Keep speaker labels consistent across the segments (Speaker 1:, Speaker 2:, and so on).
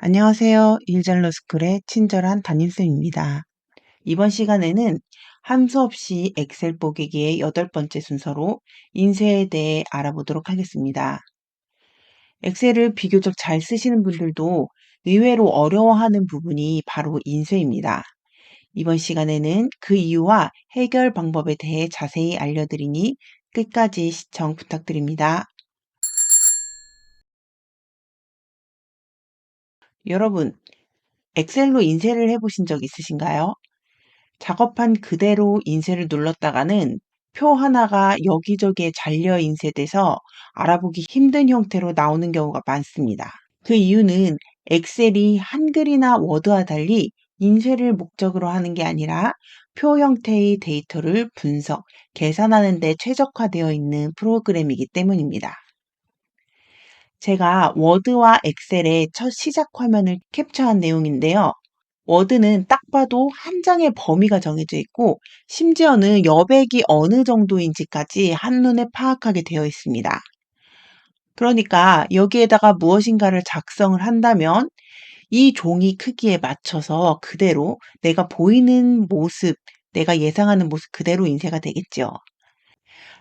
Speaker 1: 안녕하세요. 일잘러스쿨의 친절한 담임쌤입니다. 이번 시간에는 한 수 없이 엑셀 뽀개기의 8번째 순서로 인쇄에 대해 알아보도록 하겠습니다. 엑셀을 비교적 잘 쓰시는 분들도 의외로 어려워하는 부분이 바로 인쇄입니다. 이번 시간에는 그 이유와 해결 방법에 대해 자세히 알려드리니 끝까지 시청 부탁드립니다. 여러분, 엑셀로 인쇄를 해보신 적 있으신가요? 작업한 그대로 인쇄를 눌렀다가는 표 하나가 여기저기에 잘려 인쇄돼서 알아보기 힘든 형태로 나오는 경우가 많습니다. 그 이유는 엑셀이 한글이나 워드와 달리 인쇄를 목적으로 하는 게 아니라 표 형태의 데이터를 분석, 계산하는 데 최적화되어 있는 프로그램이기 때문입니다. 제가 워드와 엑셀의 첫 시작 화면을 캡처한 내용인데요. 워드는 딱 봐도 한 장의 범위가 정해져 있고 심지어는 여백이 어느 정도인지까지 한눈에 파악하게 되어 있습니다. 그러니까 여기에다가 무엇인가를 작성을 한다면 이 종이 크기에 맞춰서 그대로 내가 보이는 모습, 내가 예상하는 모습 그대로 인쇄가 되겠죠.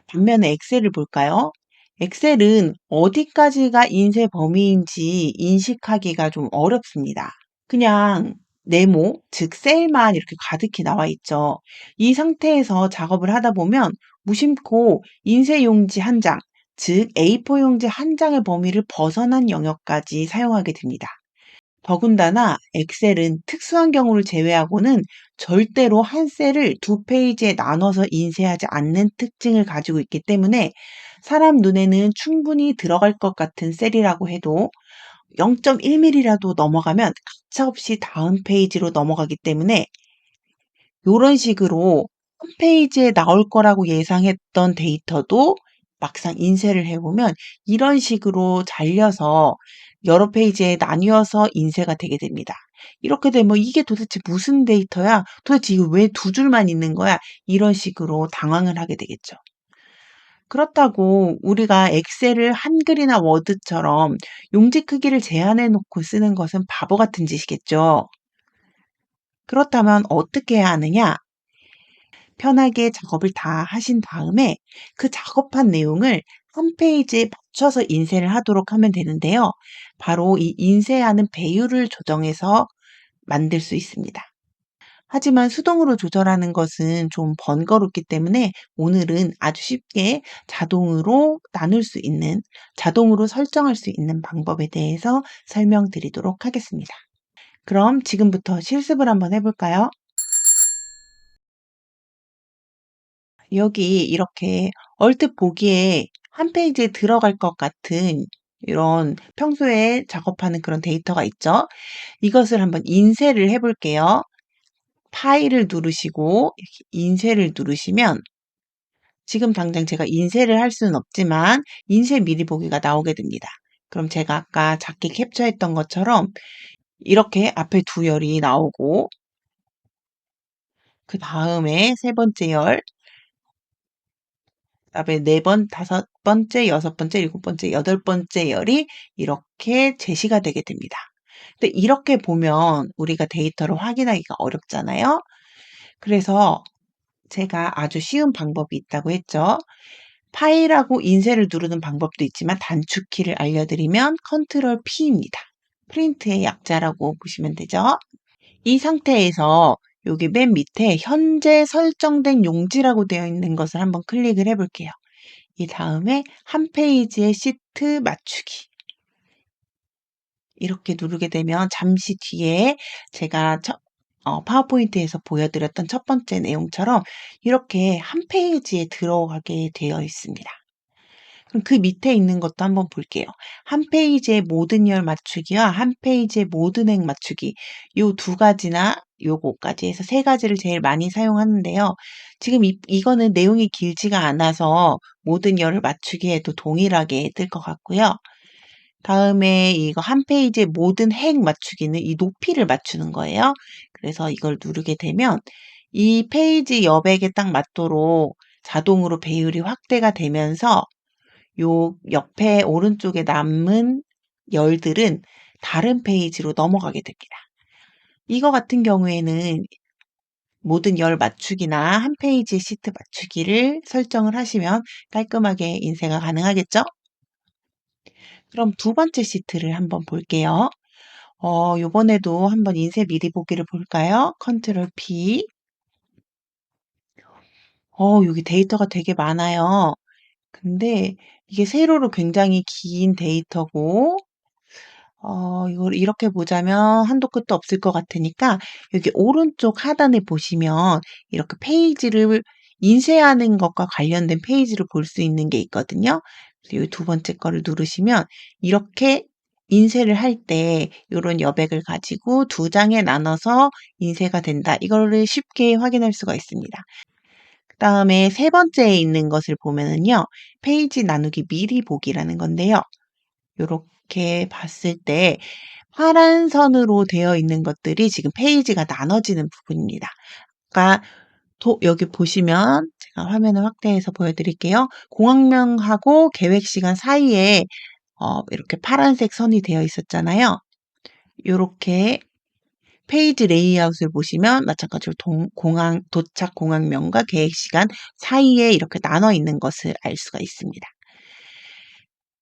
Speaker 1: 반면에 엑셀을 볼까요? 엑셀은 어디까지가 인쇄 범위인지 인식하기가 좀 어렵습니다. 그냥 네모, 즉 셀만 이렇게 가득히 나와 있죠. 이 상태에서 작업을 하다 보면 무심코 인쇄 용지 한 장, 즉 A4 용지 한 장의 범위를 벗어난 영역까지 사용하게 됩니다. 더군다나 엑셀은 특수한 경우를 제외하고는 절대로 한 셀을 두 페이지에 나눠서 인쇄하지 않는 특징을 가지고 있기 때문에 사람 눈에는 충분히 들어갈 것 같은 셀이라고 해도 0.1mm라도 넘어가면 가차없이 다음 페이지로 넘어가기 때문에 이런 식으로 한 페이지에 나올 거라고 예상했던 데이터도 막상 인쇄를 해보면 이런 식으로 잘려서 여러 페이지에 나뉘어서 인쇄가 되게 됩니다. 이렇게 되면 이게 도대체 무슨 데이터야? 도대체 이거 왜 두 줄만 있는 거야? 이런 식으로 당황을 하게 되겠죠. 그렇다고 우리가 엑셀을 한글이나 워드처럼 용지 크기를 제한해 놓고 쓰는 것은 바보 같은 짓이겠죠. 그렇다면 어떻게 해야 하느냐? 편하게 작업을 다 하신 다음에 그 작업한 내용을 한 페이지에 맞춰서 인쇄를 하도록 하면 되는데요. 바로 이 인쇄하는 배율을 조정해서 만들 수 있습니다. 하지만 수동으로 조절하는 것은 좀 번거롭기 때문에 오늘은 아주 쉽게 자동으로 나눌 수 있는, 자동으로 설정할 수 있는 방법에 대해서 설명드리도록 하겠습니다. 그럼 지금부터 실습을 한번 해볼까요? 여기 이렇게 얼핏 보기에 한 페이지에 들어갈 것 같은 이런 평소에 작업하는 그런 데이터가 있죠. 이것을 한번 인쇄를 해볼게요. 파일을 누르시고 이렇게 인쇄를 누르시면 지금 당장 제가 인쇄를 할 수는 없지만 인쇄 미리 보기가 나오게 됩니다. 그럼 제가 아까 작게 캡처했던 것처럼 이렇게 앞에 두 열이 나오고 그 다음에 세 번째 열, 그다음에 네 번, 다섯 번째, 여섯 번째, 일곱 번째, 여덟 번째 열이 이렇게 제시가 되게 됩니다. 근데 이렇게 보면 우리가 데이터를 확인하기가 어렵잖아요. 그래서 제가 아주 쉬운 방법이 있다고 했죠. 파일하고 인쇄를 누르는 방법도 있지만 단축키를 알려드리면 컨트롤 P입니다. 프린트의 약자라고 보시면 되죠. 이 상태에서 여기 맨 밑에 현재 설정된 용지라고 되어 있는 것을 한번 클릭을 해볼게요. 이 다음에 한 페이지의 시트 맞추기. 이렇게 누르게 되면 잠시 뒤에 제가 파워포인트에서 보여드렸던 첫 번째 내용처럼 이렇게 한 페이지에 들어가게 되어 있습니다. 그럼 그 밑에 있는 것도 한번 볼게요. 한 페이지의 모든 열 맞추기와 한 페이지의 모든 행 맞추기. 요 두 가지나 요거까지 해서 세 가지를 제일 많이 사용하는데요. 지금 이거는 내용이 길지가 않아서 모든 열을 맞추기 해도 동일하게 뜰 것 같고요. 다음에 이거 한 페이지의 모든 행 맞추기는 이 높이를 맞추는 거예요. 그래서 이걸 누르게 되면 이 페이지 여백에 딱 맞도록 자동으로 배율이 확대가 되면서 요 옆에 오른쪽에 남은 열들은 다른 페이지로 넘어가게 됩니다. 이거 같은 경우에는 모든 열 맞추기나 한 페이지 시트 맞추기를 설정을 하시면 깔끔하게 인쇄가 가능하겠죠? 그럼 두 번째 시트를 한번 볼게요. 요번에도 한번 인쇄 미리 보기를 볼까요? 컨트롤 P. 여기 데이터가 되게 많아요. 근데 이게 세로로 굉장히 긴 데이터고, 이걸 이렇게 보자면 한도 끝도 없을 것 같으니까 여기 오른쪽 하단에 보시면 이렇게 페이지를 인쇄하는 것과 관련된 페이지를 볼 수 있는 게 있거든요. 그래서 여기 두 번째 거를 누르시면 이렇게 인쇄를 할 때 이런 여백을 가지고 두 장에 나눠서 인쇄가 된다. 이거를 쉽게 확인할 수가 있습니다. 그다음에 세 번째에 있는 것을 보면은요. 페이지 나누기 미리 보기라는 건데요. 요렇게 봤을 때 파란 선으로 되어 있는 것들이 지금 페이지가 나눠지는 부분입니다. 그러니까 여기 보시면 제가 화면을 확대해서 보여드릴게요. 공학명하고 계획 시간 사이에 이렇게 파란색 선이 되어 있었잖아요. 요렇게 페이지 레이아웃을 보시면 마찬가지로 도착 공학명과 계획 시간 사이에 이렇게 나눠 있는 것을 알 수가 있습니다.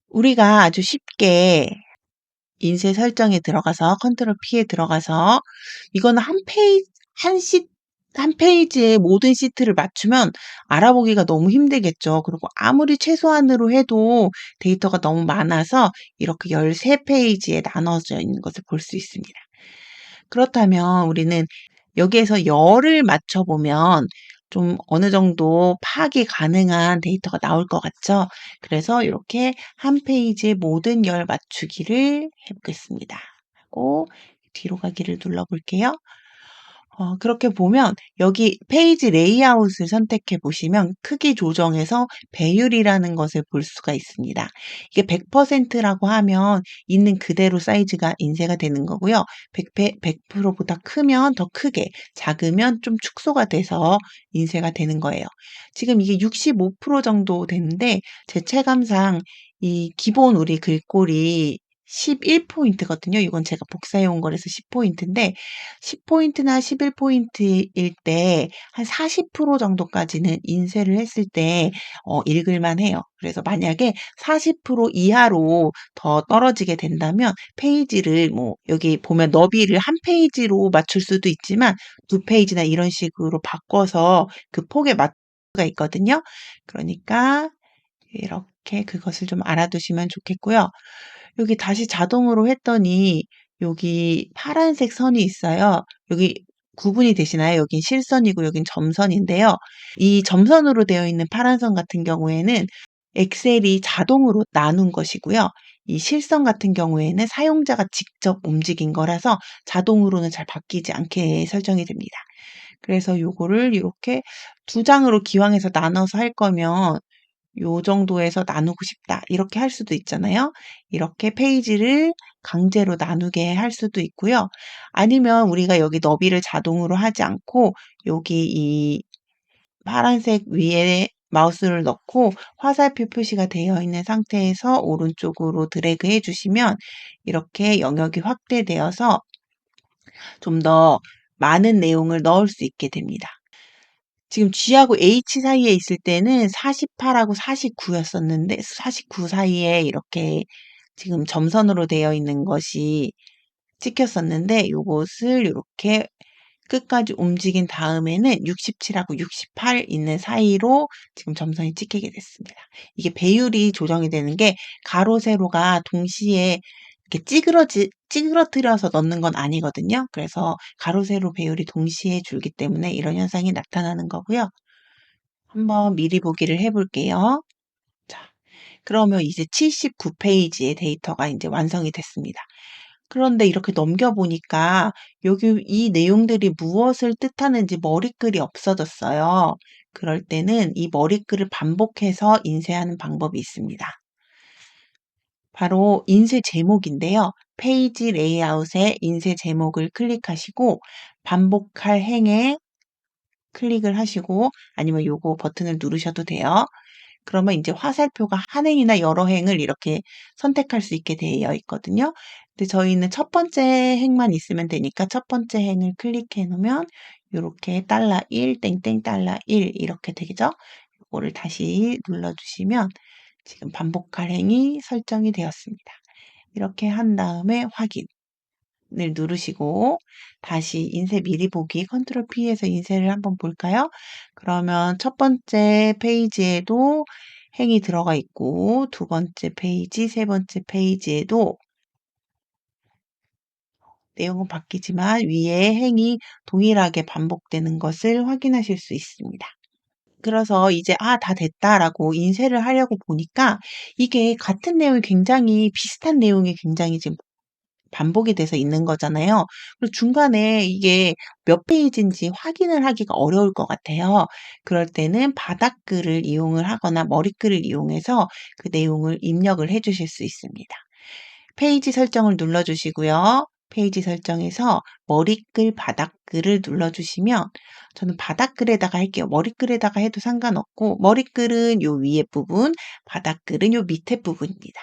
Speaker 1: 우리가 아주 쉽게 인쇄 설정에 들어가서 컨트롤 P에 들어가서 이거는 한 페이지에 모든 시트를 맞추면 알아보기가 너무 힘들겠죠. 그리고 아무리 최소한으로 해도 데이터가 너무 많아서 이렇게 13페이지에 나눠져 있는 것을 볼 수 있습니다. 그렇다면 우리는 여기에서 열을 맞춰보면 좀 어느 정도 파악이 가능한 데이터가 나올 것 같죠? 그래서 이렇게 한 페이지에 모든 열 맞추기를 해보겠습니다. 하고 뒤로 가기를 눌러볼게요. 그렇게 보면 여기 페이지 레이아웃을 선택해 보시면 크기 조정에서 배율이라는 것을 볼 수가 있습니다. 이게 100%라고 하면 있는 그대로 사이즈가 인쇄가 되는 거고요. 100%보다 크면 더 크게, 작으면 좀 축소가 돼서 인쇄가 되는 거예요. 지금 이게 65% 정도 되는데 제 체감상 이 기본 우리 글꼴이 11포인트거든요. 이건 제가 복사해 온 거라서 10포인트인데 10포인트나 11포인트일 때 한 40% 정도까지는 인쇄를 했을 때 읽을만 해요. 그래서 만약에 40% 이하로 더 떨어지게 된다면 페이지를 여기 보면 너비를 한 페이지로 맞출 수도 있지만 두 페이지나 이런 식으로 바꿔서 그 폭에 맞출 수가 있거든요. 그러니까 이렇게 그것을 좀 알아두시면 좋겠고요. 여기 다시 자동으로 했더니 여기 파란색 선이 있어요. 여기 구분이 되시나요? 여긴 실선이고 여긴 점선인데요. 이 점선으로 되어 있는 파란 선 같은 경우에는 엑셀이 자동으로 나눈 것이고요. 이 실선 같은 경우에는 사용자가 직접 움직인 거라서 자동으로는 잘 바뀌지 않게 설정이 됩니다. 그래서 요거를 이렇게 두 장으로 기왕해서 나눠서 할 거면 요 정도에서 나누고 싶다. 이렇게 할 수도 있잖아요. 이렇게 페이지를 강제로 나누게 할 수도 있고요. 아니면 우리가 여기 너비를 자동으로 하지 않고 여기 이 파란색 위에 마우스를 넣고 화살표 표시가 되어 있는 상태에서 오른쪽으로 드래그 해주시면 이렇게 영역이 확대되어서 좀 더 많은 내용을 넣을 수 있게 됩니다. 지금 G하고 H 사이에 있을 때는 48하고 49였었는데 49 사이에 이렇게 지금 점선으로 되어 있는 것이 찍혔었는데 요것을 이렇게 끝까지 움직인 다음에는 67하고 68 있는 사이로 지금 점선이 찍히게 됐습니다. 이게 배율이 조정이 되는 게 가로 세로가 동시에 이렇게 찌그러뜨려서 넣는 건 아니거든요. 그래서 가로 세로 배율이 동시에 줄기 때문에 이런 현상이 나타나는 거고요. 한번 미리 보기를 해볼게요. 자, 그러면 이제 79페이지의 데이터가 이제 완성이 됐습니다. 그런데 이렇게 넘겨보니까 여기 이 내용들이 무엇을 뜻하는지 머리글이 없어졌어요. 그럴 때는 이 머리글을 반복해서 인쇄하는 방법이 있습니다. 바로 인쇄 제목인데요. 페이지 레이아웃에 인쇄 제목을 클릭하시고 반복할 행에 클릭을 하시고 아니면 요거 버튼을 누르셔도 돼요. 그러면 이제 화살표가 한 행이나 여러 행을 이렇게 선택할 수 있게 되어 있거든요. 근데 저희는 첫 번째 행만 있으면 되니까 첫 번째 행을 클릭해 놓으면 요렇게 $1 땡땡 $1 이렇게 되죠. 요거를 다시 눌러 주시면 지금 반복할 행이 설정이 되었습니다. 이렇게 한 다음에 확인을 누르시고 다시 인쇄 미리 보기 컨트롤 P에서 인쇄를 한번 볼까요? 그러면 첫 번째 페이지에도 행이 들어가 있고 두 번째 페이지, 세 번째 페이지에도 내용은 바뀌지만 위에 행이 동일하게 반복되는 것을 확인하실 수 있습니다. 그래서 이제 '아 다 됐다.'라고 인쇄를 하려고 보니까 이게 같은 내용이 굉장히 비슷한 내용이 굉장히 지금 반복이 돼서 있는 거잖아요. 그리고 중간에 이게 몇 페이지인지 확인을 하기가 어려울 것 같아요. 그럴 때는 바닥글을 이용을 하거나 머리글을 이용해서 그 내용을 입력을 해 주실 수 있습니다. 페이지 설정을 눌러 주시고요. 페이지 설정에서 머리글, 바닥글을 눌러 주시면 저는 바닥글에다가 할게요. 머리글에다가 해도 상관없고 머리글은 요 위에 부분, 바닥글은 요 밑에 부분입니다.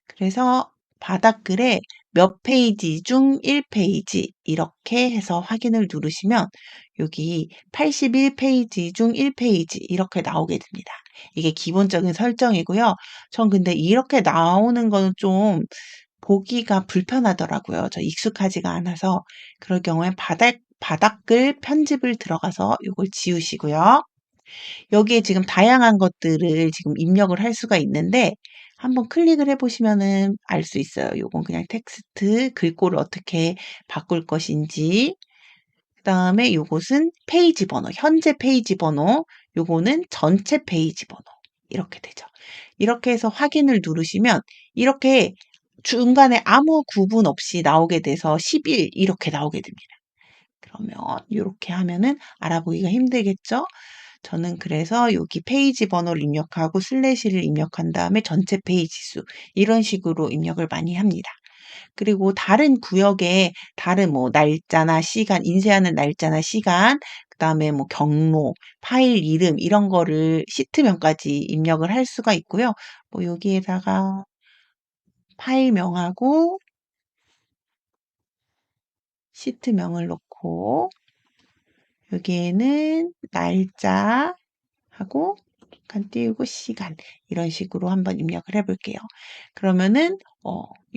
Speaker 1: 그래서 바닥글에 몇 페이지 중 1페이지 이렇게 해서 확인을 누르시면 여기 81페이지 중 1페이지 이렇게 나오게 됩니다. 이게 기본적인 설정이고요. 전 근데 이렇게 나오는 거는 좀 보기가 불편하더라고요. 저 익숙하지가 않아서. 그럴 경우에 바닥글 편집을 들어가서 요걸 지우시고요. 여기에 지금 다양한 것들을 지금 입력을 할 수가 있는데 한번 클릭을 해 보시면은 알 수 있어요. 요건 그냥 텍스트, 글꼴을 어떻게 바꿀 것인지. 그다음에 요것은 페이지 번호, 현재 페이지 번호, 요거는 전체 페이지 번호. 이렇게 되죠. 이렇게 해서 확인을 누르시면 이렇게 중간에 아무 구분 없이 나오게 돼서 11 이렇게 나오게 됩니다. 그러면 요렇게 하면은 알아보기가 힘들겠죠? 저는 그래서 여기 페이지 번호를 입력하고 슬래시를 입력한 다음에 전체 페이지 수 이런 식으로 입력을 많이 합니다. 그리고 다른 구역에 다른 뭐 날짜나 시간, 인쇄하는 날짜나 시간, 그다음에 뭐 경로, 파일 이름 이런 거를 시트명까지 입력을 할 수가 있고요. 뭐 여기에다가 파일명하고 시트명을 넣고 여기에는 날짜하고 잠깐 띄우고 시간 이런 식으로 한번 입력을 해 볼게요. 그러면은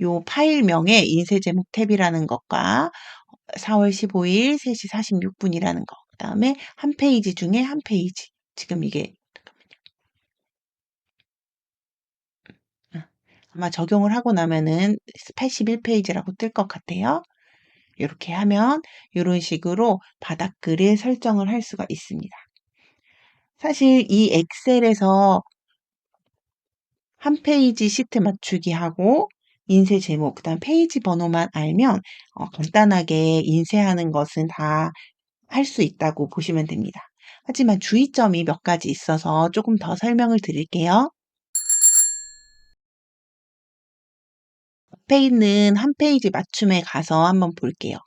Speaker 1: 요 파일명에 인쇄 제목 탭이라는 것과 4월 15일 3시 46분이라는 거, 그다음에 한 페이지 중에 한 페이지. 지금 이게 아마 적용을 하고 나면은 81페이지라고 뜰 것 같아요. 이렇게 하면 이런 식으로 바닥글을 설정을 할 수가 있습니다. 사실 이 엑셀에서 한 페이지 시트 맞추기 하고 인쇄 제목, 그다음 페이지 번호만 알면 간단하게 인쇄하는 것은 다 할 수 있다고 보시면 됩니다. 하지만 주의점이 몇 가지 있어서 조금 더 설명을 드릴게요. 앞에 있는 한 페이지 맞춤에 가서 한번 볼게요.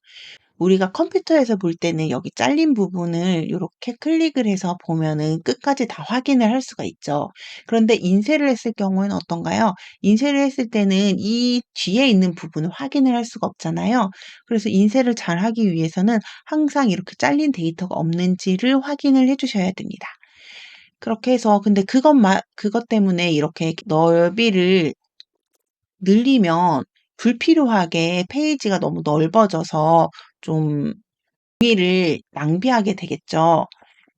Speaker 1: 우리가 컴퓨터에서 볼 때는 여기 잘린 부분을 이렇게 클릭을 해서 보면은 끝까지 다 확인을 할 수가 있죠. 그런데 인쇄를 했을 경우에는 어떤가요? 인쇄를 했을 때는 이 뒤에 있는 부분을 확인을 할 수가 없잖아요. 그래서 인쇄를 잘 하기 위해서는 항상 이렇게 잘린 데이터가 없는지를 확인을 해 주셔야 됩니다. 그렇게 해서 근데 그것 때문에 이렇게 넓이를 늘리면 불필요하게 페이지가 너무 넓어져서 좀 종이를 낭비하게 되겠죠.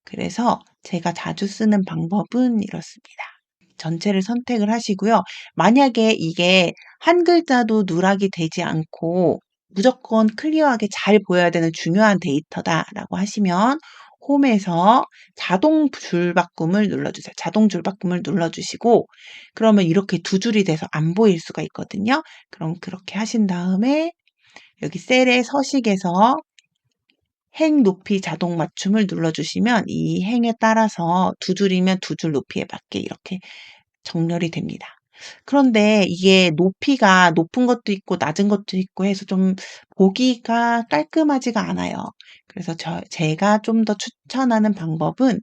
Speaker 1: 그래서 제가 자주 쓰는 방법은 이렇습니다. 전체를 선택을 하시고요. 만약에 이게 한 글자도 누락이 되지 않고 무조건 클리어하게 잘 보여야 되는 중요한 데이터다라고 하시면 홈에서 자동 줄바꿈을 눌러주세요. 자동 줄바꿈을 눌러주시고 그러면 이렇게 두 줄이 돼서 안 보일 수가 있거든요. 그럼 그렇게 하신 다음에 여기 셀의 서식에서 행 높이 자동 맞춤을 눌러주시면 이 행에 따라서 두 줄이면 두 줄 높이에 맞게 이렇게 정렬이 됩니다. 그런데 이게 높이가 높은 것도 있고 낮은 것도 있고 해서 좀 보기가 깔끔하지가 않아요. 그래서 제가 좀 더 추천하는 방법은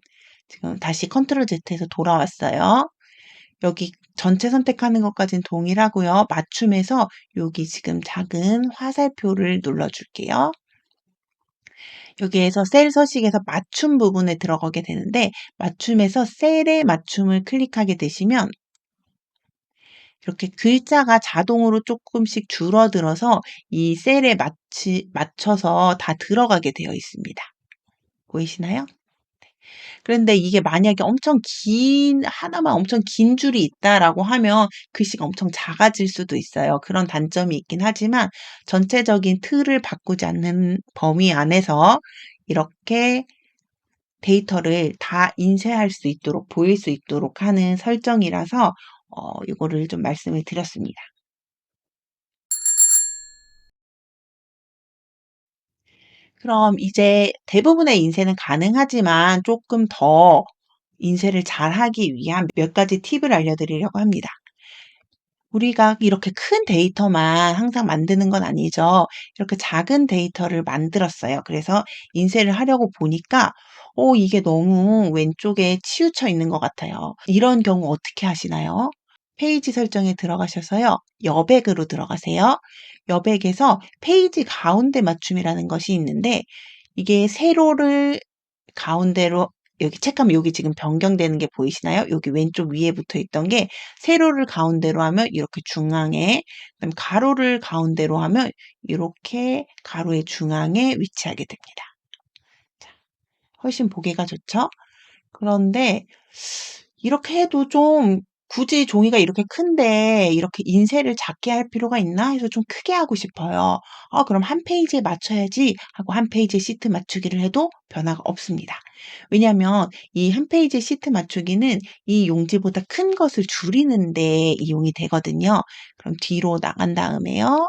Speaker 1: 지금 다시 컨트롤 Z에서 돌아왔어요. 여기 전체 선택하는 것까진 동일하고요. 맞춤에서 여기 지금 작은 화살표를 눌러줄게요. 여기에서 셀 서식에서 맞춤 부분에 들어가게 되는데 맞춤에서 셀의 맞춤을 클릭하게 되시면 이렇게 글자가 자동으로 조금씩 줄어들어서 이 셀에 맞춰서 다 들어가게 되어 있습니다. 보이시나요? 그런데 이게 만약에 하나만 엄청 긴 줄이 있다라고 하면 글씨가 엄청 작아질 수도 있어요. 그런 단점이 있긴 하지만 전체적인 틀을 바꾸지 않는 범위 안에서 이렇게 데이터를 다 인쇄할 수 있도록, 보일 수 있도록 하는 설정이라서 이거를 좀 말씀을 드렸습니다. 그럼 이제 대부분의 인쇄는 가능하지만 조금 더 인쇄를 잘하기 위한 몇 가지 팁을 알려드리려고 합니다. 우리가 이렇게 큰 데이터만 항상 만드는 건 아니죠. 이렇게 작은 데이터를 만들었어요. 그래서 인쇄를 하려고 보니까 이게 너무 왼쪽에 치우쳐 있는 것 같아요. 이런 경우 어떻게 하시나요? 페이지 설정에 들어가셔서요. 여백으로 들어가세요. 여백에서 페이지 가운데 맞춤이라는 것이 있는데 이게 세로를 가운데로 여기 책가면 여기 지금 변경되는 게 보이시나요? 여기 왼쪽 위에 붙어 있던 게 세로를 가운데로 하면 이렇게 중앙에, 그다음에 가로를 가운데로 하면 이렇게 가로의 중앙에 위치하게 됩니다. 자, 훨씬 보기가 좋죠? 그런데 이렇게 해도 좀 굳이 종이가 이렇게 큰데 이렇게 인쇄를 작게 할 필요가 있나 해서 좀 크게 하고 싶어요. 그럼 한 페이지에 맞춰야지 하고 한 페이지에 시트 맞추기를 해도 변화가 없습니다. 왜냐하면 이 한 페이지 시트 맞추기는 이 용지보다 큰 것을 줄이는데 이용이 되거든요. 그럼 뒤로 나간 다음에요.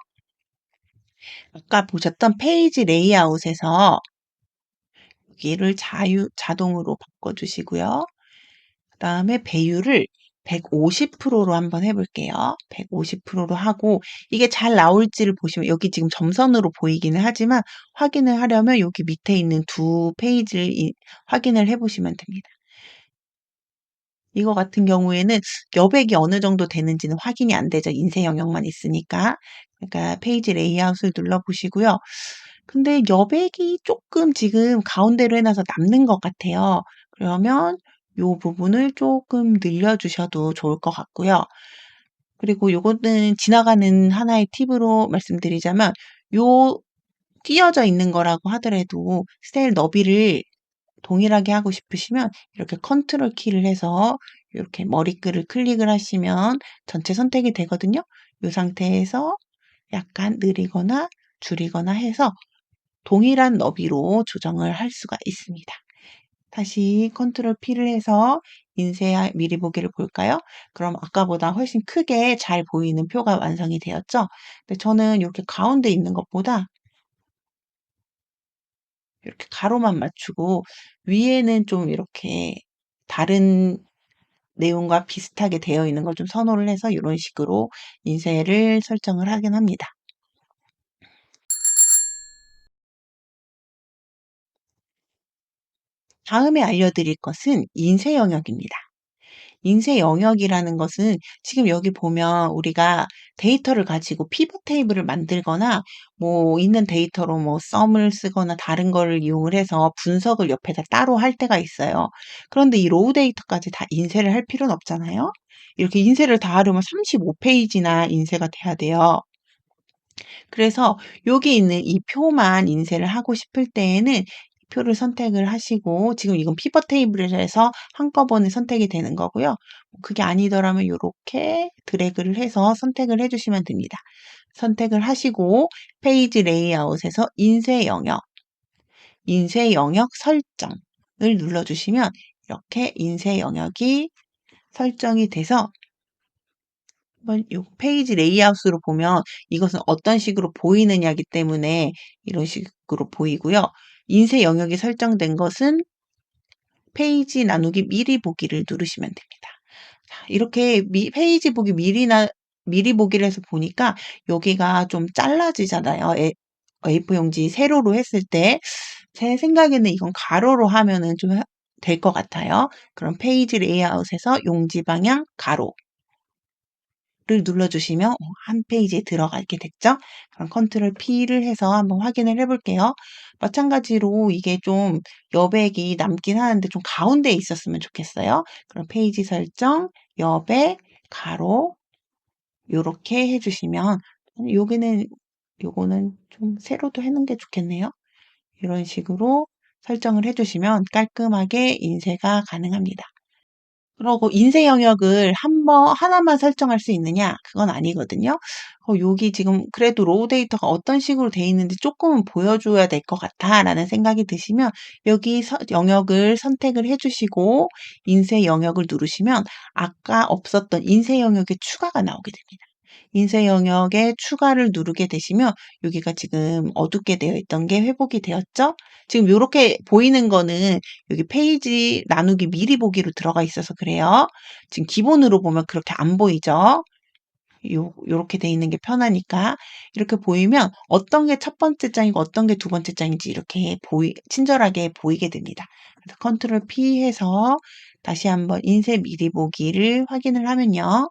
Speaker 1: 아까 보셨던 페이지 레이아웃에서 여기를 자동으로 바꿔주시고요. 그다음에 배율을 150%로 한번 해볼게요. 150%로 하고 이게 잘 나올지를 보시면 여기 지금 점선으로 보이기는 하지만 확인을 하려면 여기 밑에 있는 두 페이지를 확인을 해보시면 됩니다. 이거 같은 경우에는 여백이 어느 정도 되는지는 확인이 안 되죠. 인쇄 영역만 있으니까. 그러니까 페이지 레이아웃을 눌러보시고요. 근데 여백이 조금 지금 가운데로 해놔서 남는 것 같아요. 그러면 요 부분을 조금 늘려주셔도 좋을 것 같고요. 그리고 요거는 지나가는 하나의 팁으로 말씀드리자면 요 끼어져 있는 거라고 하더라도 셀 너비를 동일하게 하고 싶으시면 이렇게 컨트롤 키를 해서 이렇게 머리글을 클릭을 하시면 전체 선택이 되거든요. 이 상태에서 약간 느리거나 줄이거나 해서 동일한 너비로 조정을 할 수가 있습니다. 다시 컨트롤 P를 해서 인쇄 미리 보기를 볼까요? 그럼 아까보다 훨씬 크게 잘 보이는 표가 완성이 되었죠? 근데 저는 이렇게 가운데 있는 것보다 이렇게 가로만 맞추고 위에는 좀 이렇게 다른 내용과 비슷하게 되어 있는 걸 좀 선호를 해서 이런 식으로 인쇄를 설정을 하긴 합니다. 다음에 알려드릴 것은 인쇄 영역입니다. 인쇄 영역이라는 것은 지금 여기 보면 우리가 데이터를 가지고 피벗 테이블을 만들거나 뭐 있는 데이터로 뭐 썸을 쓰거나 다른 거를 이용을 해서 분석을 옆에다 따로 할 때가 있어요. 그런데 이 로우 데이터까지 다 인쇄를 할 필요는 없잖아요. 이렇게 인쇄를 다 하려면 35페이지나 인쇄가 돼야 돼요. 그래서 여기 있는 이 표만 인쇄를 하고 싶을 때에는 이 표를 선택을 하시고 지금 이건 피벗 테이블에서 한꺼번에 선택이 되는 거고요. 그게 아니더라면 요렇게 드래그를 해서 선택을 해주시면 됩니다. 선택을 하시고 페이지 레이아웃에서 인쇄 영역 설정을 눌러주시면 이렇게 인쇄 영역이 설정이 돼서 한번 요 페이지 레이아웃으로 보면 이것은 어떤 식으로 보이느냐기 때문에 이런 식으로 보이고요. 인쇄 영역이 설정된 것은 페이지 나누기 미리 보기를 누르시면 됩니다. 자, 이렇게 페이지 보기 미리 보기를 해서 보니까 여기가 좀 잘라지잖아요. A4 용지 세로로 했을 때 제 생각에는 이건 가로로 하면은 좀 될 것 같아요. 그럼 페이지 레이아웃에서 용지 방향 가로 눌러주시면 한 페이지에 들어가게 됐죠? 그럼 컨트롤 P를 해서 한번 확인을 해볼게요. 마찬가지로 이게 좀 여백이 남긴 하는데 좀 가운데에 있었으면 좋겠어요. 그럼 페이지 설정, 여백, 가로 요렇게 해주시면 요거는 좀 세로도 해놓은 게 좋겠네요. 이런 식으로 설정을 해주시면 깔끔하게 인쇄가 가능합니다. 그러고 인쇄 영역을 하나만 설정할 수 있느냐? 그건 아니거든요. 여기 지금 그래도 로우 데이터가 어떤 식으로 돼 있는지 조금은 보여줘야 될 것 같아 라는 생각이 드시면 여기 영역을 선택을 해주시고 인쇄 영역을 누르시면 아까 없었던 인쇄 영역의 추가가 나오게 됩니다. 인쇄 영역에 추가를 누르게 되시면 여기가 지금 어둡게 되어 있던 게 회복이 되었죠? 지금 이렇게 보이는 거는 여기 페이지 나누기 미리 보기로 들어가 있어서 그래요. 지금 기본으로 보면 그렇게 안 보이죠? 요렇게 돼 있는 게 편하니까 이렇게 보이면 어떤 게 첫 번째 장이고 어떤 게 두 번째 장인지 이렇게 친절하게 보이게 됩니다. 그래서 컨트롤 P 해서 다시 한번 인쇄 미리 보기를 확인을 하면요.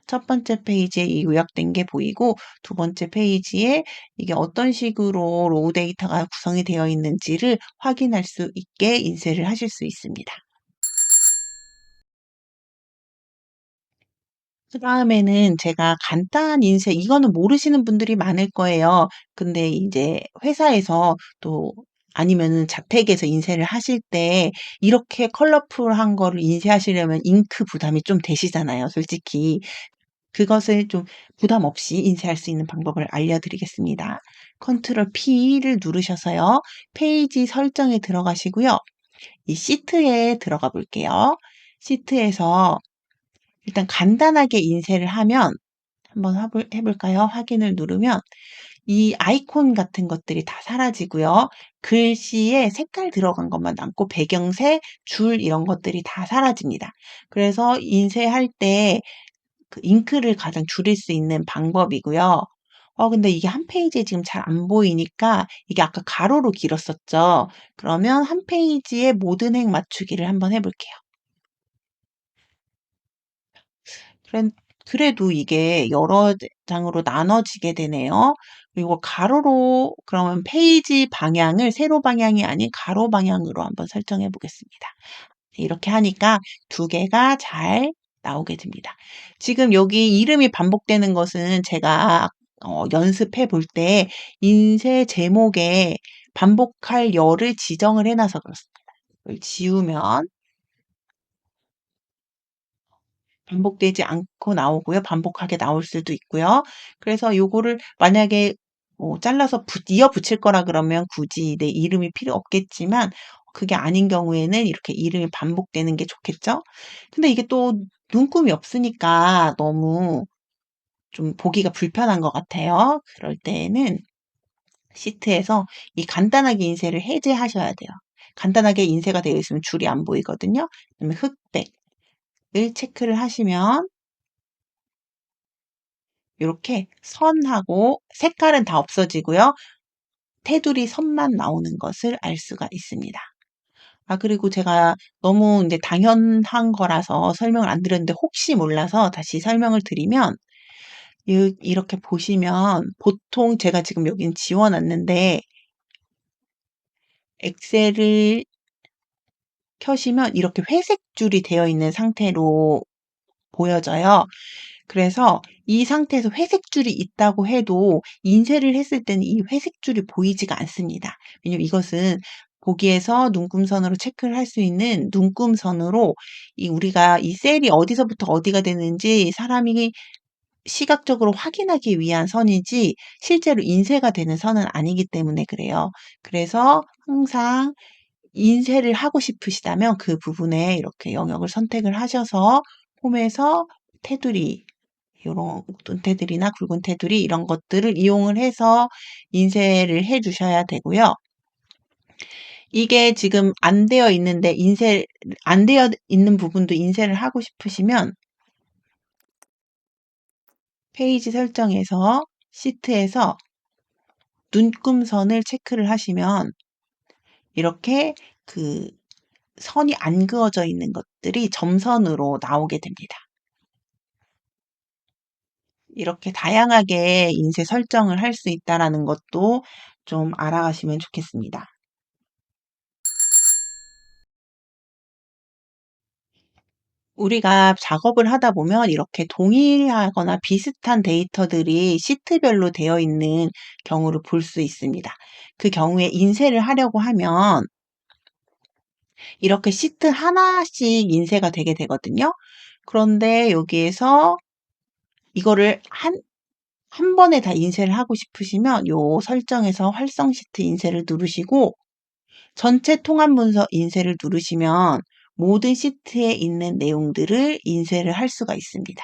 Speaker 1: 첫 번째 페이지에 이 요약된 게 보이고 두 번째 페이지에 이게 어떤 식으로 로우 데이터가 구성이 되어 있는지를 확인할 수 있게 인쇄를 하실 수 있습니다. 그다음에는 제가 간단 인쇄 이거는 모르시는 분들이 많을 거예요. 근데 이제 회사에서 또 아니면은 자택에서 인쇄를 하실 때 이렇게 컬러풀한 거를 인쇄하시려면 잉크 부담이 좀 되시잖아요, 솔직히. 그것을 좀 부담 없이 인쇄할 수 있는 방법을 알려드리겠습니다. 컨트롤 P를 누르셔서요. 페이지 설정에 들어가시고요. 이 시트에 들어가 볼게요. 시트에서 일단 간단하게 인쇄를 하면 한번 해볼까요? 확인을 누르면 이 아이콘 같은 것들이 다 사라지고요. 글씨에 색깔 들어간 것만 남고 배경색, 줄 이런 것들이 다 사라집니다. 그래서 인쇄할 때 그 잉크를 가장 줄일 수 있는 방법이고요. 근데 이게 한 페이지에 지금 잘 안 보이니까 이게 아까 가로로 길었었죠. 그러면 한 페이지에 모든 행 맞추기를 한번 해볼게요. 그래, 그래도 이게 여러 장으로 나눠지게 되네요. 그리고 가로로 그러면 페이지 방향을 세로 방향이 아닌 가로 방향으로 한번 설정해 보겠습니다. 이렇게 하니까 두 개가 잘 나오게 됩니다. 지금 여기 이름이 반복되는 것은 제가 연습해 볼 때 인쇄 제목에 반복할 열을 지정을 해놔서 그렇습니다. 이걸 지우면 반복되지 않고 나오고요. 반복하게 나올 수도 있고요. 그래서 요거를 만약에 잘라서 이어 붙일 거라 그러면 굳이 내 이름이 필요 없겠지만 그게 아닌 경우에는 이렇게 이름이 반복되는 게 좋겠죠? 근데 이게 또 눈금이 없으니까 너무 좀 보기가 불편한 것 같아요. 그럴 때는 시트에서 이 간단하게 인쇄를 해제하셔야 돼요. 간단하게 인쇄가 되어 있으면 줄이 안 보이거든요. 그다음에 흑백을 체크를 하시면 이렇게 선하고 색깔은 다 없어지고요. 테두리 선만 나오는 것을 알 수가 있습니다. 그리고 제가 너무 이제 당연한 거라서 설명을 안 드렸는데 혹시 몰라서 다시 설명을 드리면 이렇게 보시면 보통 제가 지금 여긴 지워 놨는데 엑셀을 켜시면 이렇게 회색 줄이 되어 있는 상태로 보여져요. 그래서 이 상태에서 회색줄이 있다고 해도 인쇄를 했을 때는 이 회색줄이 보이지가 않습니다. 왜냐면 이것은 보기에서 눈금선으로 체크를 할 수 있는 눈금선으로 우리가 이 셀이 어디서부터 어디가 되는지 사람이 시각적으로 확인하기 위한 선이지 실제로 인쇄가 되는 선은 아니기 때문에 그래요. 그래서 항상 인쇄를 하고 싶으시다면 그 부분에 이렇게 영역을 선택을 하셔서 홈에서 테두리 요런 굵은 테두리나 굵은 테두리 이런 것들을 이용을 해서 인쇄를 해 주셔야 되고요. 이게 지금 안 되어 있는데 안 되어 있는 부분도 인쇄를 하고 싶으시면 페이지 설정에서 시트에서 눈금선을 체크를 하시면 이렇게 그 선이 안 그어져 있는 것들이 점선으로 나오게 됩니다. 이렇게 다양하게 인쇄 설정을 할 수 있다라는 것도 좀 알아가시면 좋겠습니다. 우리가 작업을 하다 보면 이렇게 동일하거나 비슷한 데이터들이 시트별로 되어 있는 경우를 볼 수 있습니다. 그 경우에 인쇄를 하려고 하면 이렇게 시트 하나씩 인쇄가 되게 되거든요. 그런데 여기에서 이거를 한 번에 다 인쇄를 하고 싶으시면 요 설정에서 활성 시트 인쇄를 누르시고 전체 통합 문서 인쇄를 누르시면 모든 시트에 있는 내용들을 인쇄를 할 수가 있습니다.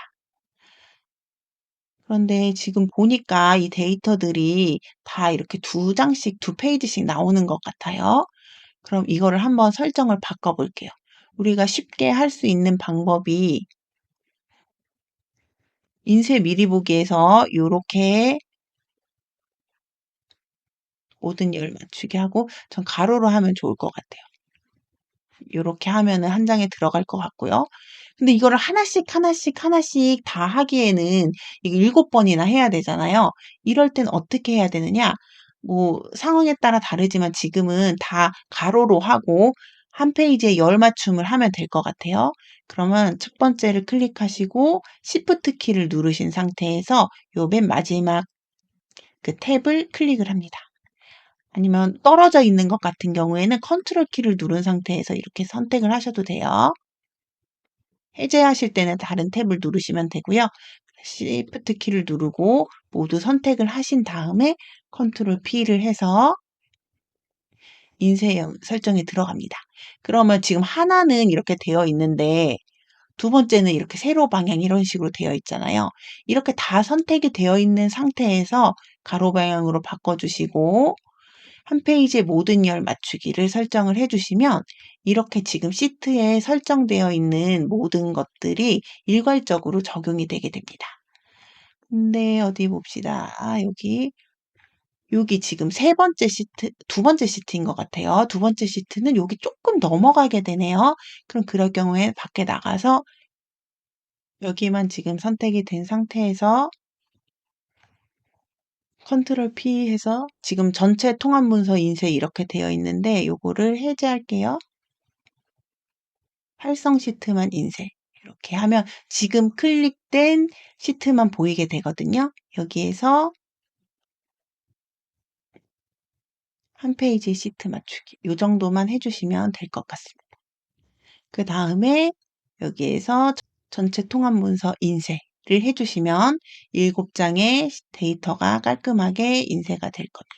Speaker 1: 그런데 지금 보니까 이 데이터들이 다 이렇게 두 장씩, 두 페이지씩 나오는 것 같아요. 그럼 이거를 한번 설정을 바꿔볼게요. 우리가 쉽게 할 수 있는 방법이 인쇄 미리 보기에서 요렇게 모든 열 맞추게 하고 전 가로로 하면 좋을 것 같아요. 요렇게 하면은 한 장에 들어갈 것 같고요. 근데 이거를 하나씩, 하나씩, 하나씩 다 하기에는 이게 7번이나 해야 되잖아요. 이럴 땐 어떻게 해야 되느냐? 뭐 상황에 따라 다르지만 지금은 다 가로로 하고 한 페이지에 열 맞춤을 하면 될 것 같아요. 그러면 첫 번째를 클릭하시고 Shift 키를 누르신 상태에서 요 맨 마지막 그 탭을 클릭을 합니다. 아니면 떨어져 있는 것 같은 경우에는 컨트롤 키를 누른 상태에서 이렇게 선택을 하셔도 돼요. 해제하실 때는 다른 탭을 누르시면 되고요. Shift 키를 누르고 모두 선택을 하신 다음에 컨트롤 P를 해서 인쇄 설정에 들어갑니다. 그러면 지금 하나는 이렇게 되어 있는데 두 번째는 이렇게 세로 방향 이런 식으로 되어 있잖아요. 이렇게 다 선택이 되어 있는 상태에서 가로 방향으로 바꿔주시고 한 페이지에 모든 열 맞추기를 설정을 해주시면 이렇게 지금 시트에 설정되어 있는 모든 것들이 일괄적으로 적용이 되게 됩니다. 근데 어디 봅시다. 여기 지금 두 번째 시트인 것 같아요. 두 번째 시트는 여기 조금 넘어가게 되네요. 그럼 그럴 경우에 밖에 나가서 여기만 지금 선택이 된 상태에서 컨트롤 P 해서 지금 전체 통합 문서 인쇄 이렇게 되어 있는데 요거를 해제할게요. 활성 시트만 인쇄. 이렇게 하면 지금 클릭된 시트만 보이게 되거든요. 여기에서 한 페이지 시트 맞추기. 요 정도만 해주시면 될 것 같습니다. 그 다음에 여기에서 전체 통합 문서 인쇄를 해주시면 7장의 데이터가 깔끔하게 인쇄가 될 겁니다.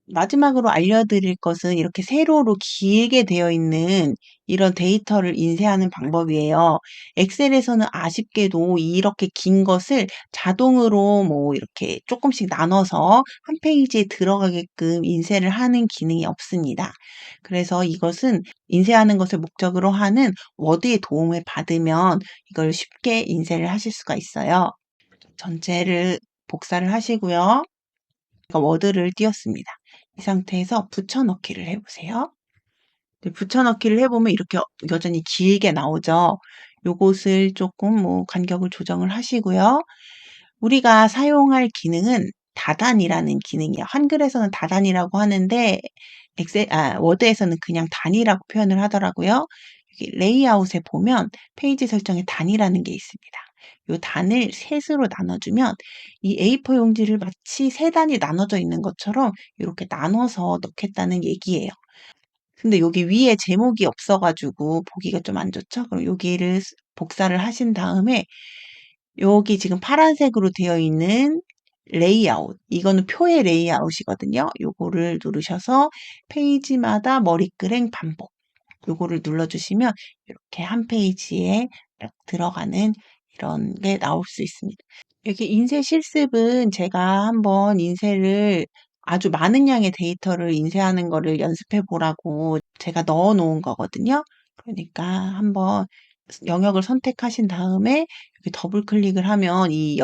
Speaker 1: 마지막으로 알려드릴 것은 이렇게 세로로 길게 되어 있는 이런 데이터를 인쇄하는 방법이에요. 엑셀에서는 아쉽게도 이렇게 긴 것을 자동으로 뭐 이렇게 조금씩 나눠서 한 페이지에 들어가게끔 인쇄를 하는 기능이 없습니다. 그래서 이것은 인쇄하는 것을 목적으로 하는 워드의 도움을 받으면 이걸 쉽게 인쇄를 하실 수가 있어요. 전체를 복사를 하시고요. 워드를 띄웠습니다. 이 상태에서 붙여넣기를 해보세요. 붙여넣기를 해보면 이렇게 여전히 길게 나오죠. 요것을 조금 뭐 간격을 조정을 하시고요. 우리가 사용할 기능은 다단이라는 기능이에요. 한글에서는 다단이라고 하는데 워드에서는 그냥 단이라고 표현을 하더라고요. 여기 레이아웃에 보면 페이지 설정에 단이라는 게 있습니다. 요 단을 셋으로 나눠주면 이 A4 용지를 마치 세 단이 나눠져 있는 것처럼 이렇게 나눠서 넣겠다는 얘기예요. 근데 여기 위에 제목이 없어가지고 보기가 좀 안 좋죠? 그럼 여기를 복사를 하신 다음에 여기 지금 파란색으로 되어 있는 레이아웃. 이거는 표의 레이아웃이거든요. 요거를 누르셔서 페이지마다 머리끄랭 반복. 요거를 눌러주시면 이렇게 한 페이지에 딱 들어가는 이런 게 나올 수 있습니다. 여기 인쇄 실습은 제가 한번 인쇄를 아주 많은 양의 데이터를 인쇄하는 거를 연습해 보라고 제가 넣어 놓은 거거든요. 그러니까 한번 영역을 선택하신 다음에 여기 더블 클릭을 하면 이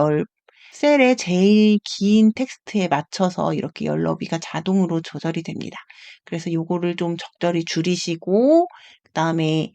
Speaker 1: 셀의 제일 긴 텍스트에 맞춰서 이렇게 열 너비가 자동으로 조절이 됩니다. 그래서 요거를 좀 적절히 줄이시고 그다음에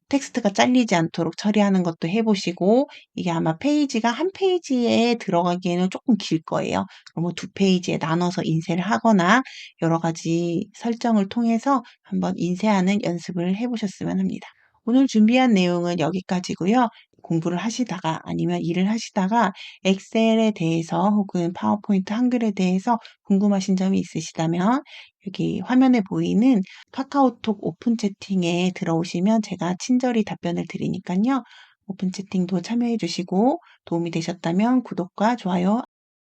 Speaker 1: 텍스트가 잘리지 않도록 처리하는 것도 해 보시고, 이게 아마 페이지가 한 페이지에 들어가기에는 조금 길 거예요. 그럼 두 페이지에 나눠서 인쇄를 하거나 여러 가지 설정을 통해서 한번 인쇄하는 연습을 해 보셨으면 합니다. 오늘 준비한 내용은 여기까지고요. 공부를 하시다가 아니면 일을 하시다가 엑셀에 대해서 혹은 파워포인트 한글에 대해서 궁금하신 점이 있으시다면 여기 화면에 보이는 카카오톡 오픈 채팅에 들어오시면 제가 친절히 답변을 드리니까요. 오픈 채팅도 참여해 주시고 도움이 되셨다면 구독과 좋아요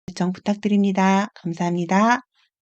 Speaker 1: 설정 부탁드립니다. 감사합니다.